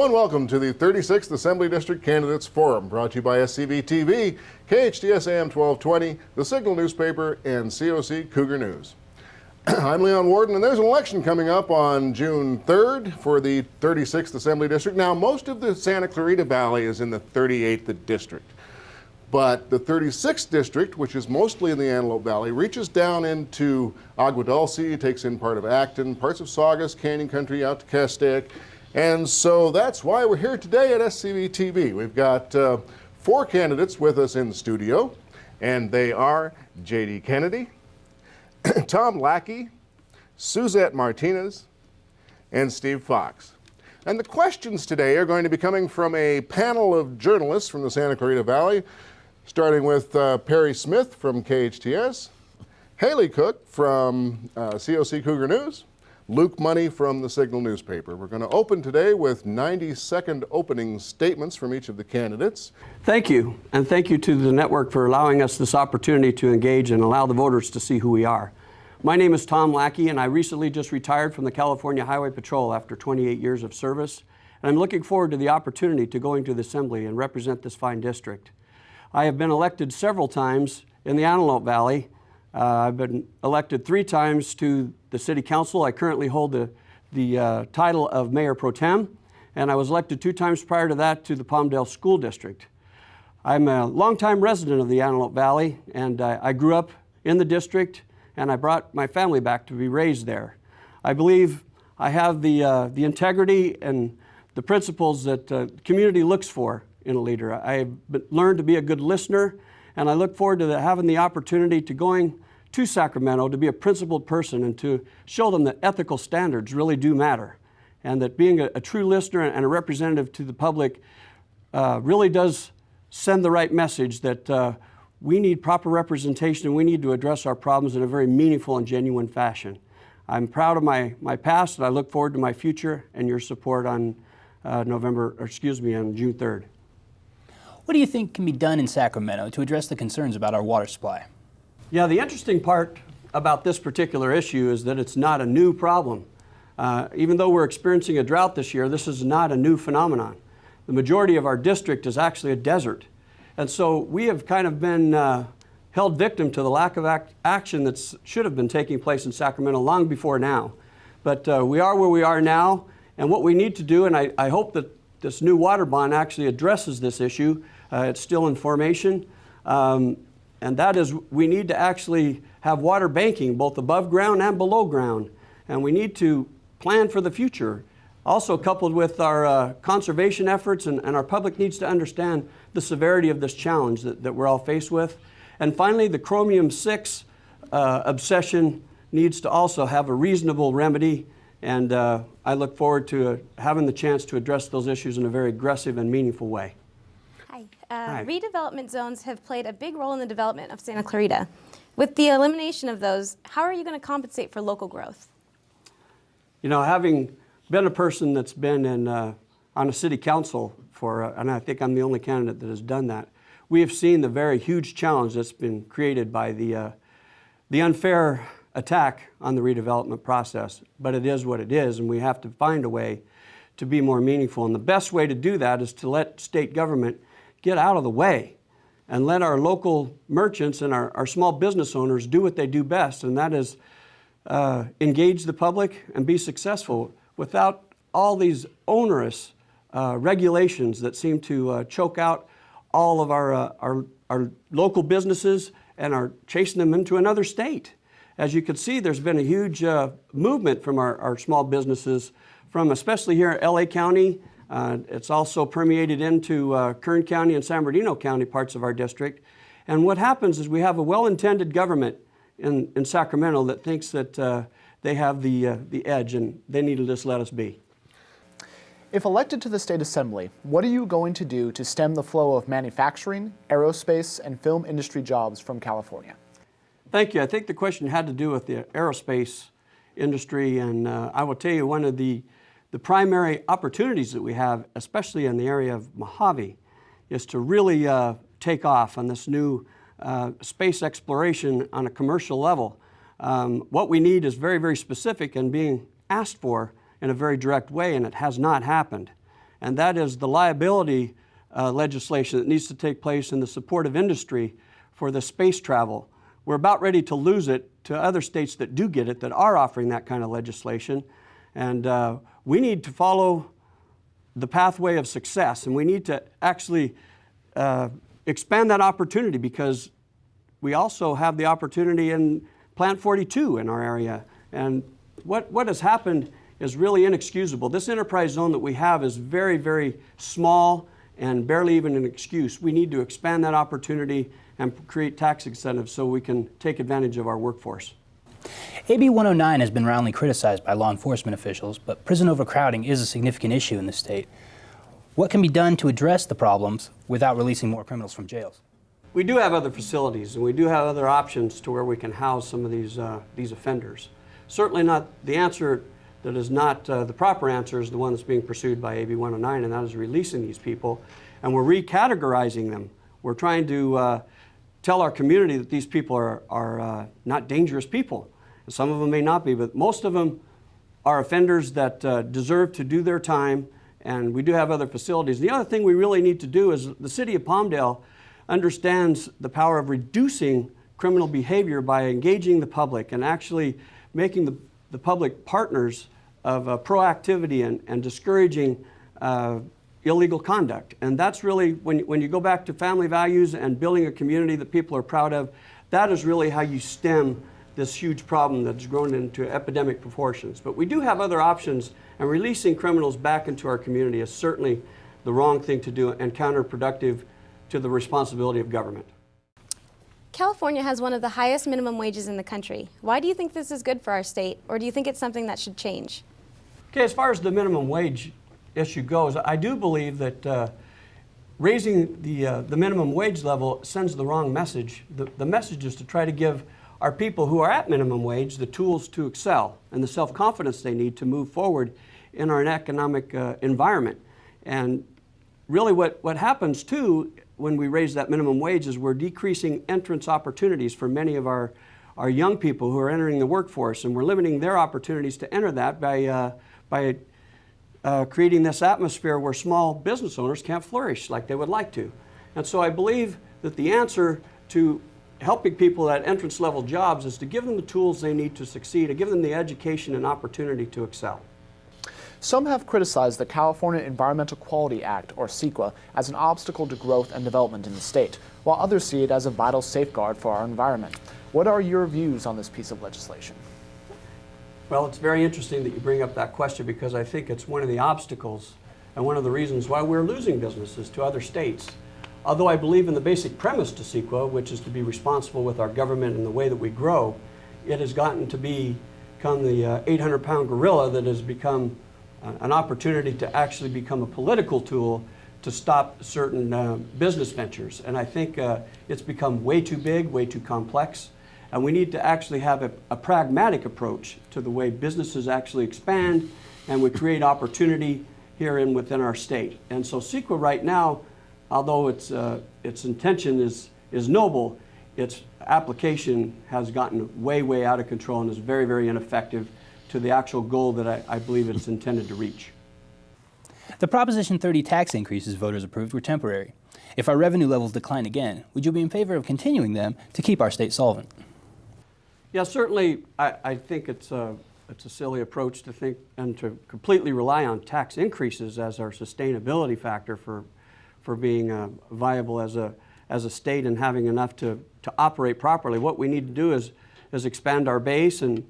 and welcome to the 36th Assembly District Candidates Forum, brought to you by SCV-TV, KHTS AM 1220, The Signal newspaper, and COC Cougar News. I'm Leon Warden, and there's an election coming up on June 3rd for the 36th Assembly District. Now, most of the Santa Clarita Valley is in the 38th District, but the 36th District, which is mostly in the Antelope Valley, reaches down into Agua Dulce, takes in part of Acton, parts of Saugus, Canyon Country, out to Castaic. And so that's why we're here today at SCV-TV. We've got 4 candidates with us in the studio, and they are J.D. Kennedy, Tom Lackey, Suzette Martinez, and Steve Fox. And the questions today are going to be coming from a panel of journalists from the Santa Clarita Valley, starting with Perry Smith from KHTS, Haley Cook from COC Cougar News, Luke Money from the Signal newspaper. We're going to open today with 90-second opening statements from each of the candidates. Thank you, and thank you to the network for allowing us this opportunity to engage and allow the voters to see who we are. My name is Tom Lackey, and I recently just retired from the California Highway Patrol after 28 years of service, and I'm looking forward to the opportunity to going to the Assembly and represent this fine district. I have been elected several times in the Antelope Valley. I've been elected 3 times to the City Council. I currently hold the title of Mayor Pro Tem, and I was elected 2 times prior to that to the Palmdale School District. I'm a longtime resident of the Antelope Valley, and I grew up in the district, and I brought my family back to be raised there. I believe I have the integrity and the principles that the community looks for in a leader. I've learned to be a good listener, and I look forward to having the opportunity to going to Sacramento to be a principled person and to show them that ethical standards really do matter, and that being a true listener and a representative to the public really does send the right message that we need proper representation and we need to address our problems in a very meaningful and genuine fashion. I'm proud of my past, and I look forward to my future and your support on on June 3rd. What do you think can be done in Sacramento to address the concerns about our water supply? Yeah, the interesting part about this particular issue is that it's not a new problem. Even though we're experiencing a drought this year, this is not a new phenomenon. The majority of our district is actually a desert. And so we have kind of been held victim to the lack of action that should have been taking place in Sacramento long before now. But we are where we are now, and what we need to do, and I hope that this new water bond actually addresses this issue. It's still in formation. And that is, we need to actually have water banking both above ground and below ground. And we need to plan for the future. Also coupled with our conservation efforts, and our public needs to understand the severity of this challenge that we're all faced with. And finally, the chromium-6 obsession needs to also have a reasonable remedy. And I look forward to having the chance to address those issues in a very aggressive and meaningful way. Hi. Redevelopment zones have played a big role in the development of Santa Clarita. With the elimination of those, how are you going to compensate for local growth? You know, having been a person that's been on a city council and I think I'm the only candidate that has done that, we have seen the very huge challenge that's been created by the unfair attack on the redevelopment process. But it is what it is, and we have to find a way to be more meaningful. And the best way to do that is to let state government get out of the way and let our local merchants and our small business owners do what they do best, and that is engage the public and be successful without all these onerous regulations that seem to choke out all of our local businesses and are chasing them into another state. As you can see, there's been a huge movement from our small businesses, from especially here in LA County. It's also permeated into Kern County and San Bernardino County, parts of our district. And what happens is we have a well-intended government in Sacramento that thinks that they have the edge, and they need to just let us be. If elected to the State Assembly, what are you going to do to stem the flow of manufacturing, aerospace, and film industry jobs from California? Thank you. I think the question had to do with the aerospace industry, and I will tell you one of the primary opportunities that we have, especially in the area of Mojave, is to really take off on this new space exploration on a commercial level. What we need is very, very specific and being asked for in a very direct way, and it has not happened. and that is the liability legislation that needs to take place in the support of industry for the space travel. We're about ready to lose it to other states that do get it, that are offering that kind of legislation. And we need to follow the pathway of success, and we need to actually expand that opportunity, because we also have the opportunity in Plant 42 in our area. And what has happened is really inexcusable. This enterprise zone that we have is very, very small and barely even an excuse. We need to expand that opportunity and create tax incentives so we can take advantage of our workforce. AB 109 has been roundly criticized by law enforcement officials, but prison overcrowding is a significant issue in the state. What can be done to address the problems without releasing more criminals from jails? We do have other facilities, and we do have other options to where we can house some of these offenders. Certainly not the answer that is not the proper answer is the one that's being pursued by AB 109, and that is releasing these people. And we're recategorizing them. We're trying to tell our community that these people are not dangerous people. Some of them may not be, but most of them are offenders that deserve to do their time, and we do have other facilities. The other thing we really need to do is the city of Palmdale understands the power of reducing criminal behavior by engaging the public and actually making the public partners of proactivity and discouraging illegal conduct. And that's really, when you go back to family values and building a community that people are proud of, that is really how you stem this huge problem that's grown into epidemic proportions. But we do have other options, and releasing criminals back into our community is certainly the wrong thing to do and counterproductive to the responsibility of government. California has one of the highest minimum wages in the country. Why do you think this is good for our state, or do you think it's something that should change? Okay, as far as the minimum wage issue goes, I do believe that raising the minimum wage level sends the wrong message. The message is to try to give our people who are at minimum wage the tools to excel and the self-confidence they need to move forward in our economic environment. And really what happens too when we raise that minimum wage is we're decreasing entrance opportunities for many of our young people who are entering the workforce, and we're limiting their opportunities to enter that by creating this atmosphere where small business owners can't flourish like they would like to. And so I believe that the answer to helping people at entrance level jobs is to give them the tools they need to succeed, to give them the education and opportunity to excel. Some have criticized the California Environmental Quality Act, or CEQA, as an obstacle to growth and development in the state, while others see it as a vital safeguard for our environment. What are your views on this piece of legislation? Well, it's very interesting that you bring up that question, because I think it's one of the obstacles and one of the reasons why we're losing businesses to other states. Although I believe in the basic premise to CEQA, which is to be responsible with our government and the way that we grow, it has gotten to become the 800-pound gorilla that has become an opportunity to actually become a political tool to stop certain business ventures. And I think it's become way too big, way too complex, and we need to actually have a pragmatic approach to the way businesses actually expand and we create opportunity here and within our state. And so CEQA right now, although its intention is noble, its application has gotten way, way out of control and is very, very ineffective to the actual goal that I believe it's intended to reach. The Proposition 30 tax increases voters approved were temporary. If our revenue levels decline again, would you be in favor of continuing them to keep our state solvent? Yeah, certainly I think it's a silly approach to think and to completely rely on tax increases as our sustainability factor for being viable as a state and having enough to operate properly. What we need to do is expand our base and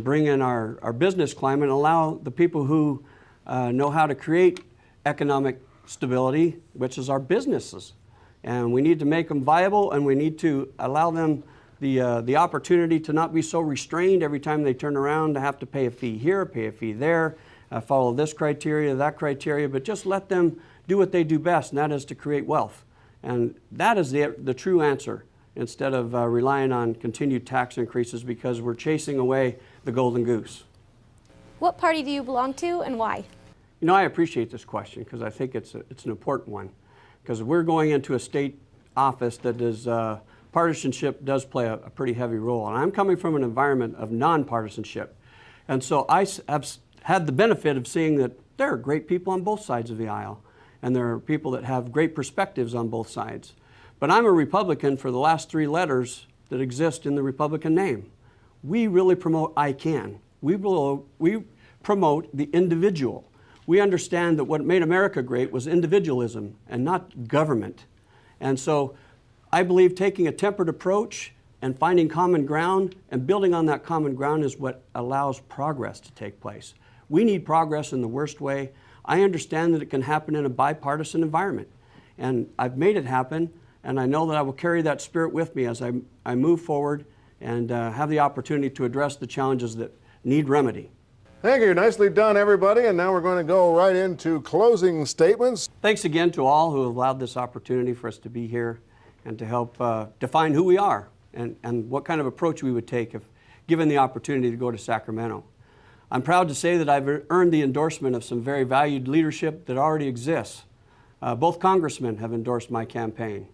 bring in our business climate and allow the people who know how to create economic stability, which is our businesses. And we need to make them viable, and we need to allow them the opportunity to not be so restrained every time they turn around to have to pay a fee here, pay a fee there, follow this criteria, that criteria, but just let them do what they do best, and that is to create wealth. And that is the true answer, instead of relying on continued tax increases, because we're chasing away the golden goose. What party do you belong to and why? You know, I appreciate this question because I think it's an important one, because we're going into a state office that is partisanship does play a pretty heavy role. And I'm coming from an environment of nonpartisanship. And so I have had the benefit of seeing that There are great people on both sides of the aisle, and there are people that have great perspectives on both sides. But I'm a Republican for the last 3 letters that exist in the Republican name. We really promote I can. We promote the individual. We understand that what made America great was individualism and not government. And so I believe taking a tempered approach and finding common ground and building on that common ground is what allows progress to take place. We need progress in the worst way. I understand that it can happen in a bipartisan environment, and I've made it happen, and I know that I will carry that spirit with me as I move forward and have the opportunity to address the challenges that need remedy. Thank you. Nicely done, everybody. And now we're going to go right into closing statements. Thanks again to all who have allowed this opportunity for us to be here and to help define who we are and what kind of approach we would take if given the opportunity to go to Sacramento. I'm proud to say that I've earned the endorsement of some very valued leadership that already exists. Both congressmen have endorsed my campaign.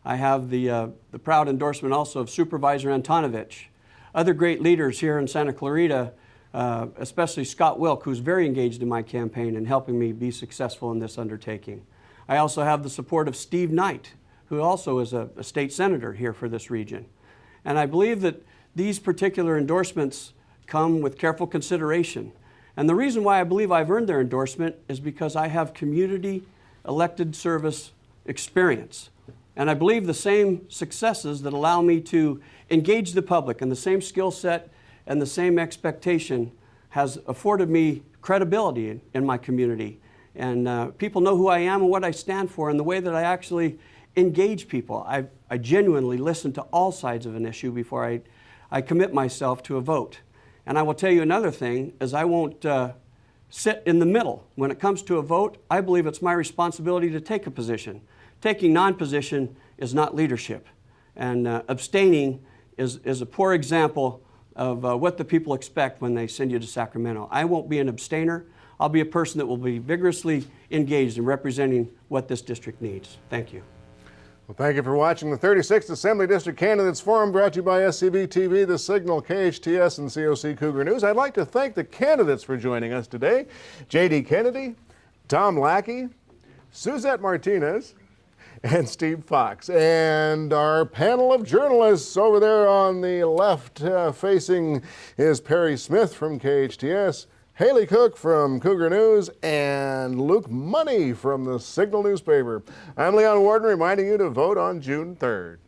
I have the proud endorsement also of Supervisor Antonovich. Other great leaders here in Santa Clarita, especially Scott Wilk, who's very engaged in my campaign and helping me be successful in this undertaking. I also have the support of Steve Knight, who also is a state senator here for this region. And I believe that these particular endorsements come with careful consideration. And the reason why I believe I've earned their endorsement is because I have community elected service experience. And I believe the same successes that allow me to engage the public and the same skill set and the same expectation has afforded me credibility in my community. And people know who I am and what I stand for and the way that I actually engage people. I genuinely listen to all sides of an issue before I commit myself to a vote. And I will tell you another thing, is I won't sit in the middle. When it comes to a vote, I believe it's my responsibility to take a position. Taking non-position is not leadership. And abstaining is a poor example of what the people expect when they send you to Sacramento. I won't be an abstainer. I'll be a person that will be vigorously engaged in representing what this district needs. Thank you. Well, thank you for watching the 36th Assembly District Candidates Forum, brought to you by SCB TV, The Signal, KHTS, and COC Cougar News. I'd like to thank the candidates for joining us today. J.D. Kennedy, Tom Lackey, Suzette Martinez, and Steve Fox. And our panel of journalists over there on the left facing is Perry Smith from KHTS, Haley Cook from Cougar News, and Luke Money from the Signal newspaper. I'm Leon Warden, reminding you to vote on June 3rd.